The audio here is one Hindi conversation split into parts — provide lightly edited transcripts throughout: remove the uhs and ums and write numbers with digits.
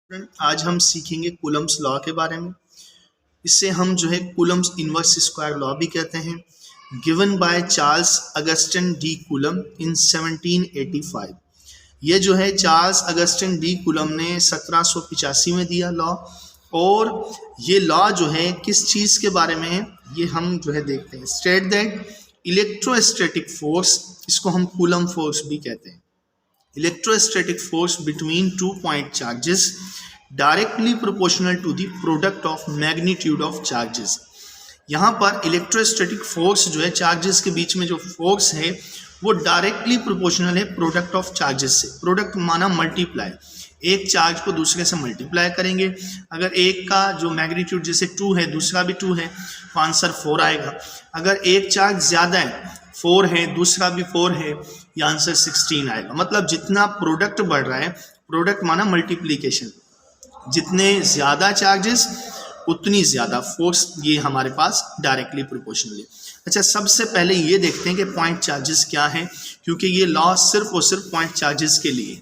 स्टूडेंट, आज हम सीखेंगे कूलम्स लॉ के बारे में। इससे हम जो है कूलम्स इनवर्स स्क्वायर लॉ भी कहते हैं, given by Charles Augustin de Coulomb in 1785। ये जो है चार्ल्स अगस्टिन डी कूलम ने 1785 में दिया लॉ। और ये लॉ जो है किस चीज़ के बारे में है ये हम जो है देखते हैं। स्टेट दैट इलेक्ट्रोस्टैटिक फोर्स, इसको हम कूलम फोर्स भी कहते हैं, electrostatic force between 2 point charges directly proportional to the product of magnitude of charges। यहाँ पर इलेक्ट्रोस्टैटिक फोर्स जो है चार्जेस के बीच में जो फोर्स है वो डायरेक्टली प्रोपोर्शनल है प्रोडक्ट ऑफ चार्जेस से। प्रोडक्ट माना मल्टीप्लाई, एक चार्ज को दूसरे से मल्टीप्लाई करेंगे। अगर एक का जो मैग्नीट्यूड जैसे 2 है, दूसरा भी 2 है, तो आंसर 4 आएगा। अगर एक चार्ज ज़्यादा है, 4 है, दूसरा भी 4 है, ये आंसर 16 आएगा। मतलब जितना प्रोडक्ट बढ़ रहा है, प्रोडक्ट माना मल्टीप्लीकेशन, जितने ज़्यादा चार्जेस उतनी ज़्यादा फोर्स, ये हमारे पास डायरेक्टली प्रोपोर्शनल है। अच्छा, सबसे पहले ये देखते हैं कि पॉइंट चार्जेस क्या है, क्योंकि ये लॉ सिर्फ और सिर्फ पॉइंट चार्जेस के लिए।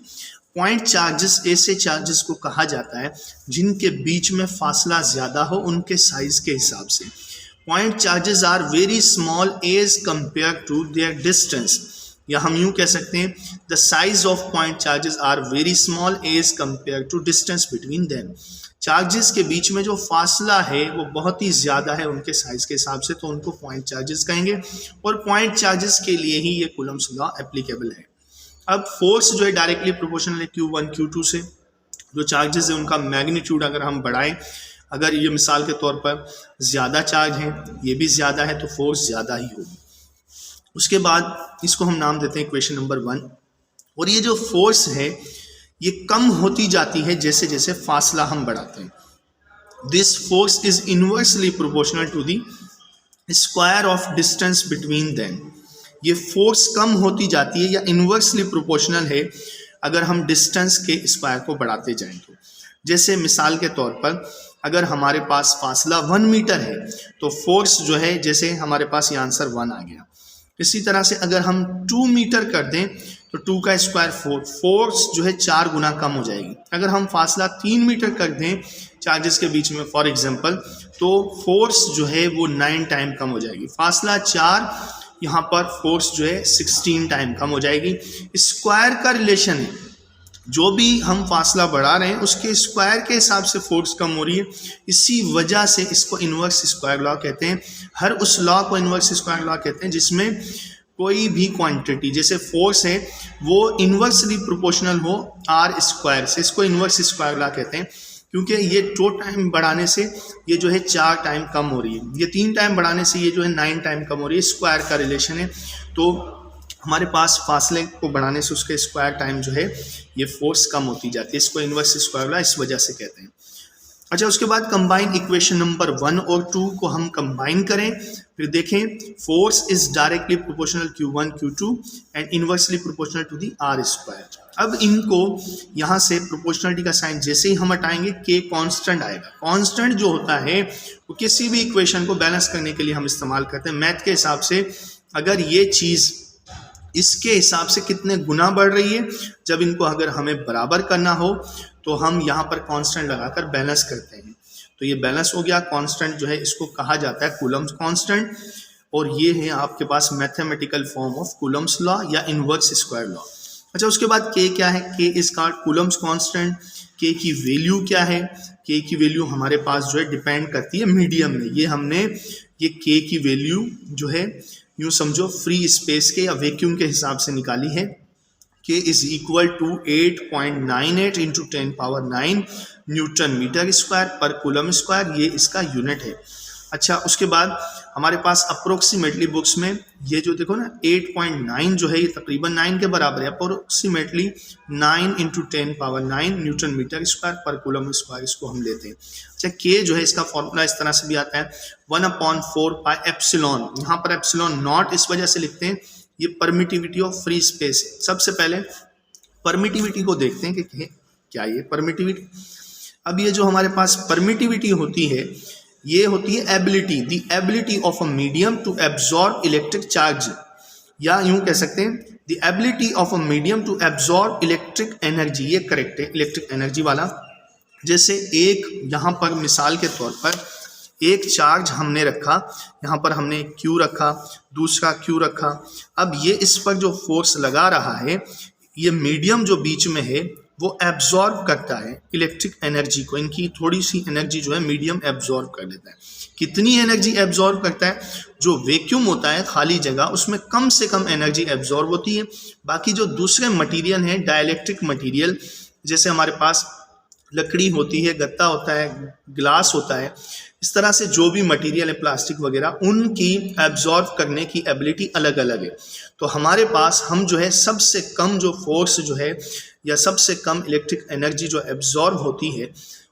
पॉइंट चार्जेस ऐसे चार्जेस को कहा जाता है जिनके बीच में फासला ज़्यादा हो उनके साइज के हिसाब से। Point charges are very small as compare to their distance, या हम यूँ कह सकते हैं the size of point charges are very small as compare to distance between them. Charges के बीच में जो फासला है वो बहुत ही ज़्यादा है उनके साइज के हिसाब से, तो उनको पॉइंट चार्जेस कहेंगे। और पॉइंट चार्जेस के लिए ही ये कूलम्स लॉ एप्लीकेबल है। अब फोर्स जो है डायरेक्टली प्रोपोर्शनल है Q1 Q2 से। जो चार्जेस है उनका मैग्नीट्यूड अगर हम बढ़ाएं, अगर ये मिसाल के तौर पर ज़्यादा चार्ज है, ये भी ज़्यादा है, तो फोर्स ज़्यादा ही होगी। उसके बाद इसको हम नाम देते हैं इक्वेशन नंबर 1। और ये जो फोर्स है ये कम होती जाती है जैसे जैसे फासला हम बढ़ाते हैं। This force is inversely proportional to the square of distance between them. ये फोर्स कम होती जाती है या इनवर्सली प्रोपोर्शनल है अगर हम डिस्टेंस के स्क्वायर को बढ़ाते जाएं तो। जैसे मिसाल के तौर पर अगर हमारे पास फासला 1 मीटर है तो फोर्स जो है, जैसे हमारे पास ये आंसर 1 आ गया। इसी तरह से अगर हम 2 मीटर कर दें तो 2 का स्क्वायर 4, फोर्स जो है 4 गुना कम हो जाएगी। अगर हम फासला 3 मीटर कर दें चार्जेस के बीच में फॉर एग्जांपल, तो फोर्स जो है वो 9 टाइम कम हो जाएगी। फासला 4, यहाँ पर फोर्स जो है 16 टाइम कम हो जाएगी। स्क्वायर का रिलेशन है, जो भी हम फासला बढ़ा रहे हैं उसके स्क्वायर के हिसाब से फोर्स कम हो रही है। इसी वजह से इसको इन्वर्स स्क्वायर लॉ कहते हैं। हर उस लॉ को इन्वर्स स्क्वायर लॉ कहते हैं जिसमें कोई भी क्वांटिटी, जैसे फोर्स है, वो इन्वर्सली प्रोपोर्शनल हो आर स्क्वायर से, इसको इन्वर्स स्क्वायर लॉ कहते हैं। क्योंकि ये 2 टाइम बढ़ाने से ये जो है 4 टाइम कम हो रही है, ये 3 टाइम बढ़ाने से ये जो है 9 टाइम कम हो रही है। स्क्वायर का रिलेशन है, तो हमारे पास फासले को बढ़ाने से उसके स्क्वायर टाइम जो है ये फोर्स कम होती जाती है। इसको इन्वर्स स्क्वायर लॉ इस वजह से कहते हैं। अच्छा, उसके बाद कंबाइन इक्वेशन नंबर 1 और 2 को हम कंबाइन करें, फिर देखें force is directly proportional Q1 Q2 and inversely proportional to the r square. अब इनको यहाँ से प्रोपोर्शनलिटी का साइन जैसे ही हम हटाएंगे K कांस्टेंट आएगा। कांस्टेंट जो होता है वो किसी भी इक्वेशन को बैलेंस करने के लिए हम इस्तेमाल करते हैं मैथ के हिसाब से। अगर ये चीज़ इसके हिसाब से कितने गुना बढ़ रही है, जब इनको अगर हमें बराबर करना हो तो हम यहाँ पर कांस्टेंट लगाकर बैलेंस करते हैं। तो ये बैलेंस हो गया। कांस्टेंट जो है इसको कहा जाता है कूलम्स कांस्टेंट, और ये है आपके पास mathematical form of Coulomb's law या इनवर्स स्क्वायर लॉ। अच्छा, उसके बाद K क्या है? K is called Coulomb's constant. K की वैल्यू क्या है? K की वैल्यू हमारे पास जो है डिपेंड करती है मीडियम में। ये K की वैल्यू जो है यूँ समझो फ्री स्पेस के या वैक्यूम के हिसाब से निकाली है। K is equal to 8.98 into 10⁹ newton metre square पर कूलम स्क्वायर, ये इसका यूनिट है। अच्छा, उसके बाद हमारे पास अप्रोक्सीमेटली बुक्स में ये जो देखो ना 8.9 जो है ये तकरीबन 9 के बराबर है। Approximately 9 into 10⁹ newton metre square पर कूलम स्क्वायर, इसको हम लेते हैं। अच्छा, K जो है इसका फॉर्मूला इस तरह से भी आता है 1/4 पाई एप्सिलॉन। यहाँ पर एप्सिलॉन नॉट इस वजह से लिखते हैं, ये परमिटिविटी ऑफ फ्री स्पेस है। सबसे पहले परमिटिविटी को देखते हैं कि क्या ये परमिटिविटी। अब ये जो हमारे पास परमिटिविटी होती है ये होती है ability, the ability of a medium to absorb electric charge, या यूं कह सकते हैं the ability of a medium to absorb electric energy. ये करेक्ट है, इलेक्ट्रिक एनर्जी वाला। जैसे एक यहाँ पर मिसाल के तौर पर एक चार्ज हमने रखा, यहाँ पर हमने Q रखा, दूसरा Q रखा। अब ये इस पर जो फोर्स लगा रहा है, ये मीडियम जो बीच में है वो एब्जॉर्ब करता है इलेक्ट्रिक एनर्जी को। इनकी थोड़ी सी एनर्जी जो है मीडियम एब्जॉर्ब कर लेता है। कितनी एनर्जी एब्जॉर्ब करता है? जो वैक्यूम होता है खाली जगह, उसमें कम से कम एनर्जी एब्जॉर्ब होती है। बाकी जो दूसरे मटेरियल हैं, डाइलेक्ट्रिक मटेरियल, जैसे हमारे पास लकड़ी होती है, गत्ता होता है, ग्लास होता है, इस तरह से जो भी मटेरियल है प्लास्टिक वगैरह, उनकी एब्जॉर्ब करने की एबिलिटी अलग अलग है। तो हमारे पास हम जो है सबसे कम जो फोर्स जो है या सबसे कम इलेक्ट्रिक एनर्जी जो एब्जॉर्ब होती है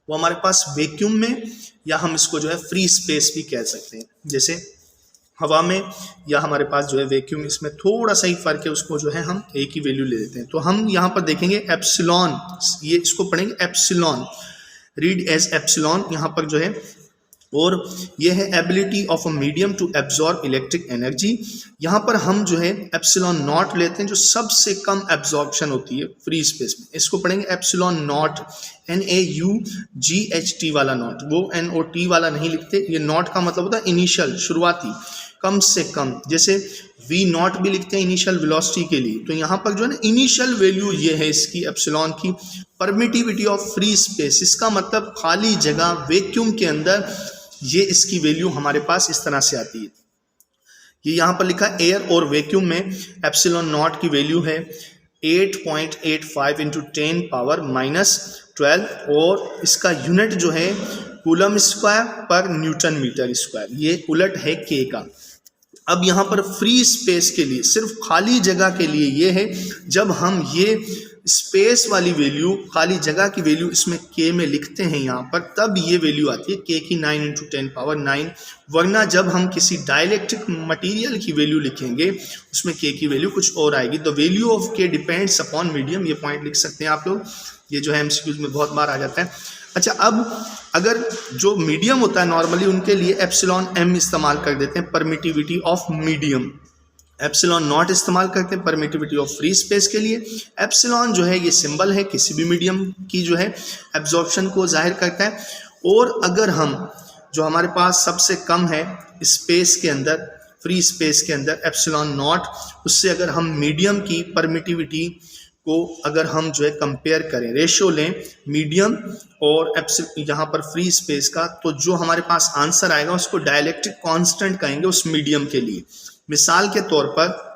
वो हमारे पास वैक्यूम में, या हम इसको जो है फ्री स्पेस भी कह सकते हैं। जैसे हवा में या हमारे पास जो है वैक्यूम, इसमें थोड़ा सा ही फर्क है, उसको जो है हम एक ही वैल्यू ले लेते हैं। तो हम यहाँ पर देखेंगे एप्सिलॉन, ये इसको पढ़ेंगे एप्सिलॉन, रीड एज एप्सिलॉन यहाँ पर जो है। और ये है ability of a medium to absorb electric energy. यहाँ पर हम जो है एप्सिलॉन नॉट लेते हैं, जो सबसे कम एब्जॉर्प्शन होती है फ्री स्पेस में। इसको पढ़ेंगे एप्सिलॉन नॉट, NaUGHT वाला नॉट, वो NOT वाला नहीं लिखते। ये नॉट का मतलब होता है इनिशियल, शुरुआती, कम से कम। जैसे V नॉट भी लिखते हैं इनिशियल वेलोसिटी के लिए। तो यहाँ पर जो है ना इनिशियल वैल्यू ये है इसकी एप्सिलॉन की। परमिटिविटी ऑफ फ्री स्पेस, इसका मतलब खाली जगह वैक्यूम के अंदर, ये इसकी वैल्यू हमारे पास इस तरह से आती है। ये यहाँ पर लिखा है एयर और वैक्यूम में एप्सिलॉन नॉट की वैल्यू है 8.85 इंटू 10⁻⁻12, और इसका यूनिट जो है कूलम स्क्वायर पर न्यूटन मीटर स्क्वायर, ये उलट है K का। अब यहाँ पर फ्री स्पेस के लिए, सिर्फ खाली जगह के लिए ये है, जब हम ये स्पेस वाली वैल्यू, खाली जगह की वैल्यू इसमें K में लिखते हैं यहाँ पर, तब ये वैल्यू आती है K की 9 इंटू 10⁻9। वरना जब हम किसी डाइलेक्ट्रिक मटेरियल की वैल्यू लिखेंगे उसमें K की वैल्यू कुछ और आएगी। The value of K depends upon medium, ये पॉइंट लिख सकते हैं आप लोग, ये जो है MCQs में बहुत बार आ जाता है। अच्छा, अब अगर जो मीडियम होता है नॉर्मली, उनके लिए एप्सिलॉन M इस्तेमाल कर देते हैं permittivity of medium, epsilon not इस्तेमाल करते हैं परमिटिविटी ऑफ फ्री स्पेस के लिए। एप्सिलॉन जो है ये सिंबल है किसी भी मीडियम की जो है एब्जॉर्प्शन को जाहिर करता है। और अगर हम जो हमारे पास सबसे कम है स्पेस के अंदर, फ्री स्पेस के अंदर एप्सिलॉन नॉट, उससे अगर हम मीडियम की परमिटिविटी को अगर हम जो है कंपेयर करें, रेशियो लें मीडियम और यहाँ पर फ्री स्पेस का, तो जो हमारे पास आंसर आएगा उसको डाइलेक्ट्रिक कांस्टेंट कहेंगे उस मीडियम के लिए। मिसाल के तौर पर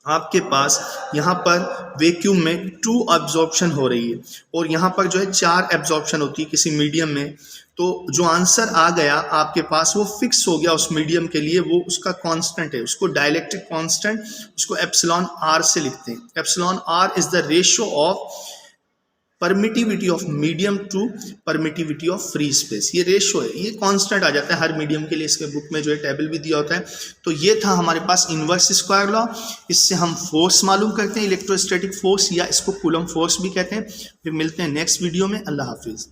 आपके पास यहाँ पर वैक्यूम में 2 एब्जॉर्प्शन हो रही है और यहाँ पर जो है 4 एब्जॉर्प्शन होती है किसी मीडियम में, तो जो आंसर आ गया आपके पास वो फिक्स हो गया उस मीडियम के लिए, वो उसका कांस्टेंट है, उसको डाइलेक्ट्रिक कांस्टेंट, उसको एप्सिलॉन R से लिखते हैं। Epsilon R is the ratio of permittivity of medium to permittivity of free space, ये रेशियो है, ये कांस्टेंट आ जाता है हर मीडियम के लिए। इसके बुक में जो है टेबल भी दिया होता है। तो ये था हमारे पास इन्वर्स स्क्वायर लॉ। इससे हम फोर्स मालूम करते हैं, इलेक्ट्रोस्टैटिक फोर्स, या इसको कूलम फोर्स भी कहते हैं। फिर मिलते हैं नेक्स्ट वीडियो में। अल्लाह हाफिज़।